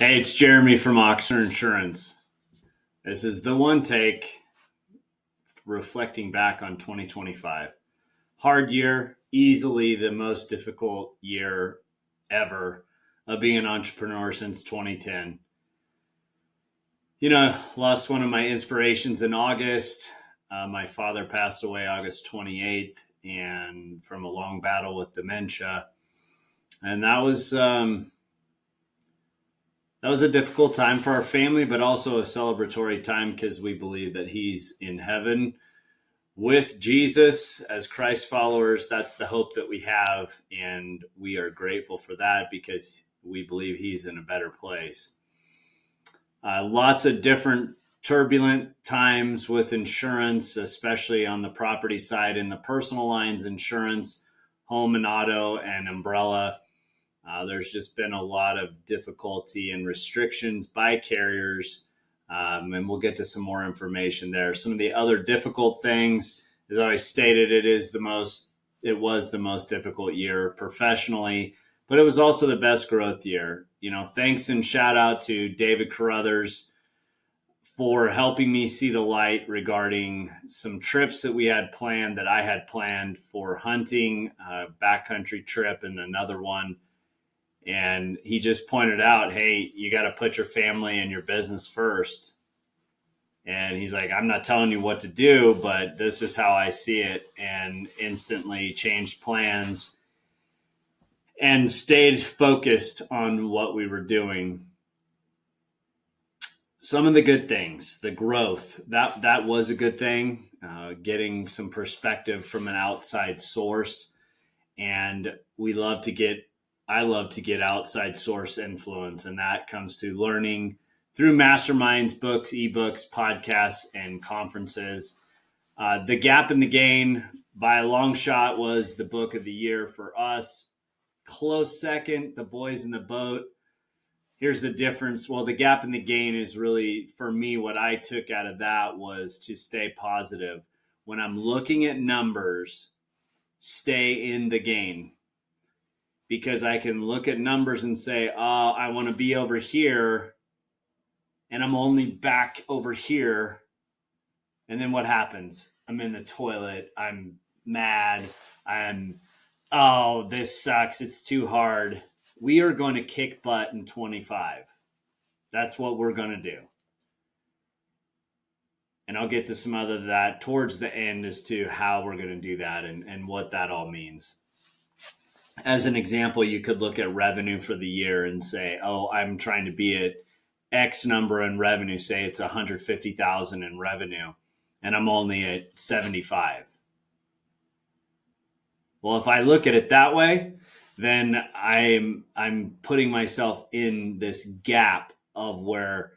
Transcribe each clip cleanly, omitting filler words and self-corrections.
Hey, it's Jeremy from Ochsner Insurance. This is the one take reflecting back on 2025. Hard year, easily the most difficult year ever of being an entrepreneur since 2010. Lost one of my inspirations in August. My father passed away August 28th and from a long battle with dementia. And that was a difficult time for our family, but also a celebratory time because we believe that he's in heaven with Jesus as Christ followers. That's the hope that we have, and we are grateful for that because we believe he's in a better place. Lots of different turbulent times with insurance, especially on the property side and the personal lines insurance, home and auto and umbrella. There's just been a lot of difficulty and restrictions by carriers, and we'll get to some more information there. Some of the other difficult things, as I always stated, it was the most difficult year professionally, but it was also the best growth year. Thanks and shout out to David Carruthers for helping me see the light regarding some trips that I had planned for hunting, a backcountry trip and another one. And he just pointed out, hey, you got to put your family and your business first. And he's like, I'm not telling you what to do, but this is how I see it. And instantly changed plans and stayed focused on what we were doing. Some of the good things, the growth, that was a good thing, getting some perspective from an outside source. And I love to get outside source influence, and that comes to learning through masterminds, books, ebooks, podcasts, and conferences. The Gap in the Gain by a long shot was the book of the year for us. Close second, The Boys in the Boat. Here's the difference. Well, The Gap in the Gain is really, for me, what I took out of that was to stay positive. When I'm looking at numbers, stay in the game. Because I can look at numbers and say, oh, I want to be over here, and I'm only back over here. And then what happens? I'm in the toilet. I'm mad. This sucks. It's too hard. We are going to kick butt in 25. That's what we're going to do. And I'll get to some other of that towards the end as to how we're going to do that and what that all means. As an example, you could look at revenue for the year and say, I'm trying to be at X number in revenue. Say it's 150,000 in revenue, and I'm only at 75. Well, if I look at it that way, then I'm putting myself in this gap of where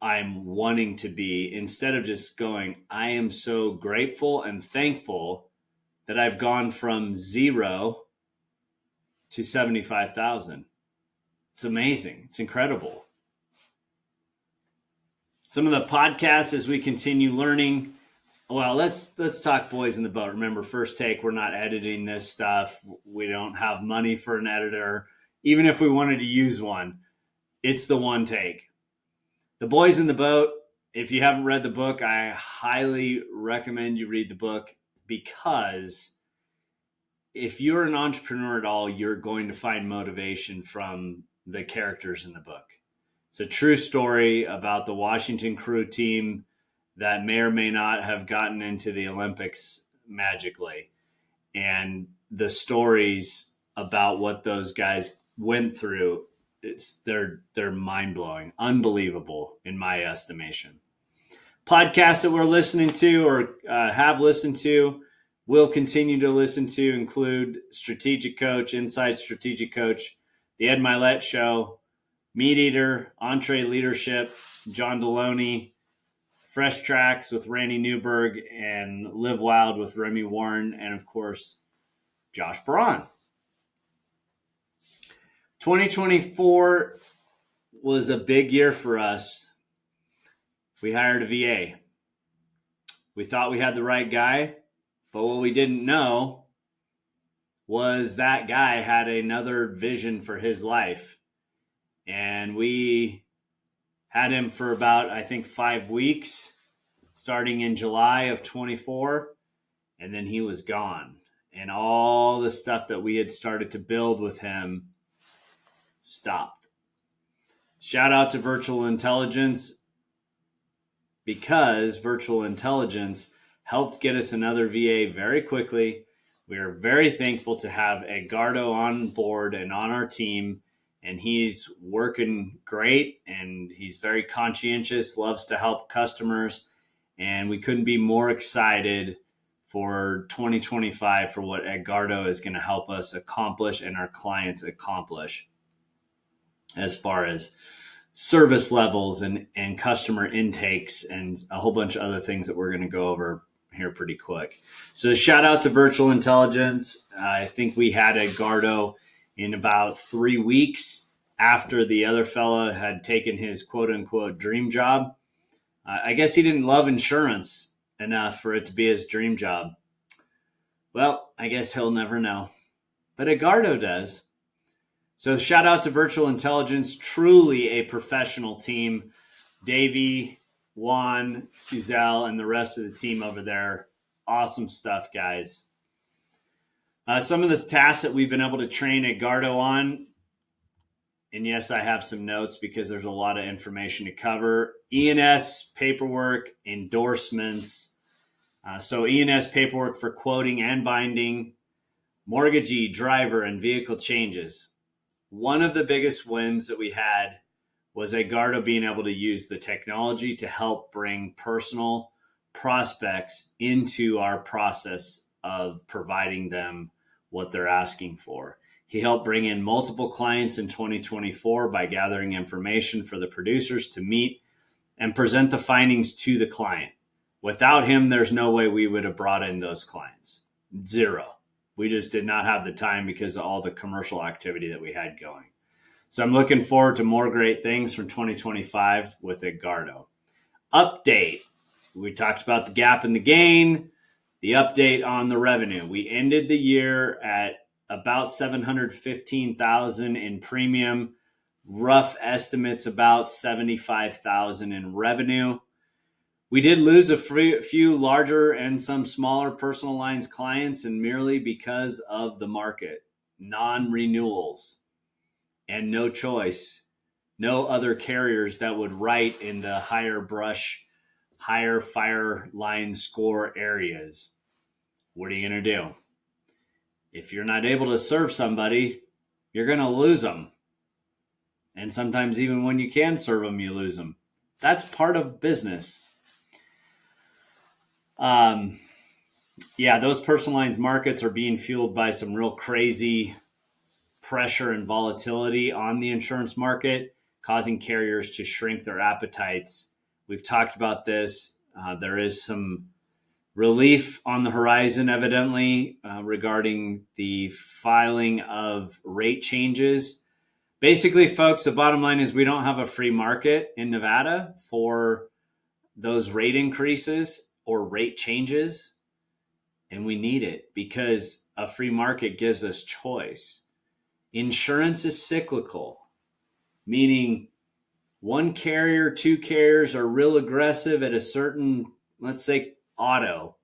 I'm wanting to be, instead of just going, I am so grateful and thankful that I've gone from 0 to 75,000. It's amazing. It's incredible. Some of the podcasts as we continue learning. Well, let's talk Boys in the Boat. Remember, first take, we're not editing this stuff. We don't have money for an editor. Even if we wanted to use one, it's the one take. The Boys in the Boat, if you haven't read the book, I highly recommend you read the book, because if you're an entrepreneur at all, you're going to find motivation from the characters in the book. It's a true story about the Washington crew team that may or may not have gotten into the Olympics magically. And the stories about what those guys went through, they're mind-blowing, unbelievable in my estimation. Podcasts that we're listening to or have listened to, will continue to listen to, include Strategic Coach, Inside Strategic Coach, The Ed Milet Show, Meat Eater, Entree Leadership, John Deloney, Fresh Tracks with Randy Newberg, and Live Wild with Remy Warren, and of course, Josh Braun. 2024 was a big year for us. We hired a VA. We thought we had the right guy, but what we didn't know was that guy had another vision for his life. And we had him for about, I think, 5 weeks, starting in July of 24. And then he was gone. And all the stuff that we had started to build with him stopped. Shout out to Virtual Intelligence, because Virtual Intelligence helped get us another VA very quickly. We are very thankful to have Edgardo on board and on our team, and he's working great, and he's very conscientious, loves to help customers, and we couldn't be more excited for 2025 for what Edgardo is going to help us accomplish and our clients accomplish as far as service levels and customer intakes and a whole bunch of other things that we're going to go over here pretty quick. So shout out to Virtual Intelligence. I think we had Edgardo in about 3 weeks after the other fella had taken his quote unquote dream job. I guess he didn't love insurance enough for it to be his dream job. Well, I guess he'll never know. But Edgardo does. So shout out to Virtual Intelligence, truly a professional team. Davey, Juan, Suzelle, and the rest of the team over there. Awesome stuff, guys. Some of the tasks that we've been able to train Edgardo on, and yes, I have some notes because there's a lot of information to cover. E&S paperwork, endorsements. So E&S paperwork for quoting and binding, mortgagee, driver, and vehicle changes. One of the biggest wins that we had was Edgardo being able to use the technology to help bring personal prospects into our process of providing them what they're asking for. He helped bring in multiple clients in 2024 by gathering information for the producers to meet and present the findings to the client. Without him, there's no way we would have brought in those clients. Zero. We just did not have the time because of all the commercial activity that we had going. So I'm looking forward to more great things from 2025 with Edgardo. Update. We talked about the gap and the gain, the update on the revenue. We ended the year at about $715,000 in premium, rough estimates about $75,000 in revenue. We did lose a few larger and some smaller personal lines clients, and merely because of the market, non-renewals, and no choice, no other carriers that would write in the higher brush, higher fire line score areas. What are you going to do? If you're not able to serve somebody, you're going to lose them. And sometimes even when you can serve them, you lose them. That's part of business. Those personal lines markets are being fueled by some real crazy pressure and volatility on the insurance market, causing carriers to shrink their appetites. We've talked about this. There is some relief on the horizon, evidently, regarding the filing of rate changes. Basically, folks, the bottom line is we don't have a free market in Nevada for those rate increases or rate changes, and we need it because a free market gives us choice. Insurance is cyclical, meaning one carrier, two carriers are real aggressive at a certain, let's say, auto.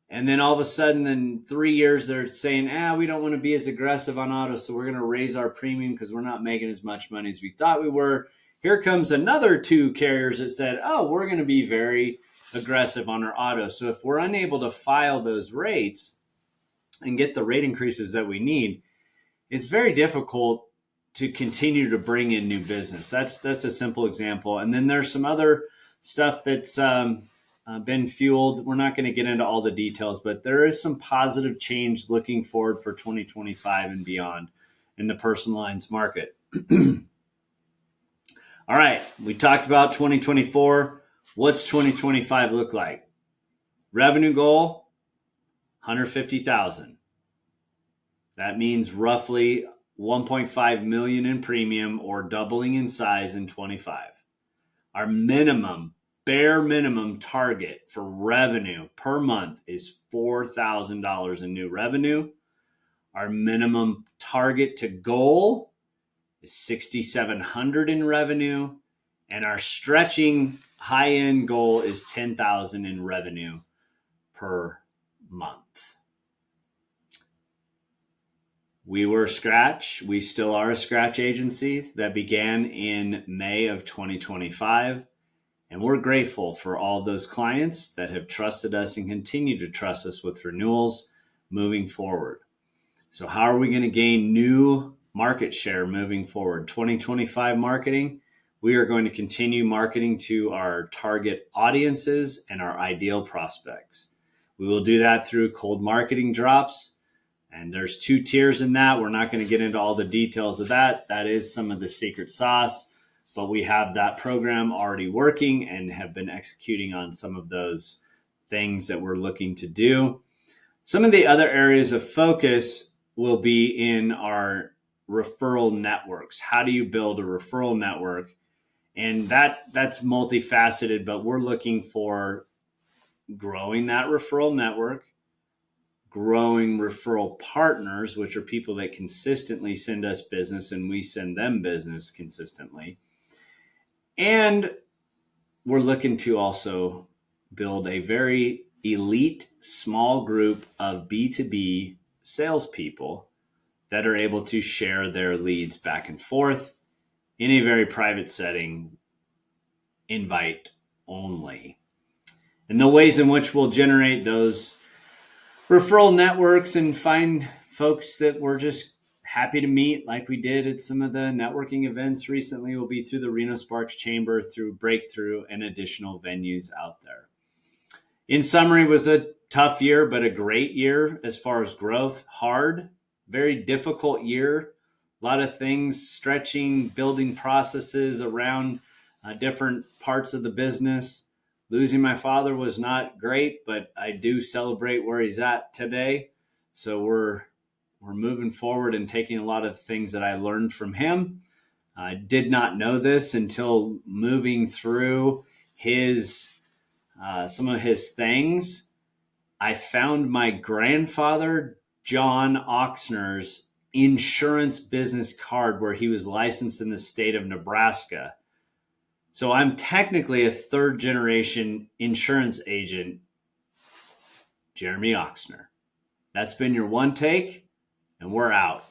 And then all of a sudden in 3 years, they're saying, we don't want to be as aggressive on auto, so we're going to raise our premium because we're not making as much money as we thought we were. Here comes another two carriers that said, we're going to be very aggressive on our auto. So if we're unable to file those rates and get the rate increases that we need, it's very difficult to continue to bring in new business. That's a simple example. And then there's some other stuff that's been fueled. We're not going to get into all the details, but there is some positive change looking forward for 2025 and beyond in the personal lines market. All right, we talked about 2024. What's 2025 look like? Revenue goal, $150,000. That means roughly $1.5 million in premium, or doubling in size in 25. Our bare minimum target for revenue per month is $4,000 in new revenue. Our minimum target to goal is 6,700 in revenue, and our stretching high-end goal is 10,000 in revenue per month. We were Scratch. We still are a Scratch agency that began in May of 2025. And we're grateful for all those clients that have trusted us and continue to trust us with renewals moving forward. So how are we going to gain new market share moving forward? 2025 marketing, we are going to continue marketing to our target audiences and our ideal prospects. We will do that through cold marketing drops. And there's 2 tiers in that. We're not going to get into all the details of that. That is some of the secret sauce, but we have that program already working and have been executing on some of those things that we're looking to do. Some of the other areas of focus will be in our referral networks. How do you build a referral network? And that's multifaceted, but we're looking for growing that referral network, growing referral partners, which are people that consistently send us business and we send them business consistently. And we're looking to also build a very elite small group of B2B salespeople that are able to share their leads back and forth in a very private setting, invite only. And the ways in which we'll generate those referral networks and find folks that we're just happy to meet, like we did at some of the networking events recently, will be through the Reno Sparks Chamber, through Breakthrough, and additional venues out there. In summary, it was a tough year, but a great year as far as growth. Hard, very difficult year. A lot of things, stretching, building processes around different parts of the business. Losing my father was not great, but I do celebrate where he's at today. So we're moving forward and taking a lot of things that I learned from him. I did not know this until moving through his some of his things. I found my grandfather, John Ochsner's insurance business card where he was licensed in the state of Nebraska. So I'm technically a 3rd generation insurance agent, Jeremy Ochsner. That's been your one take, and we're out.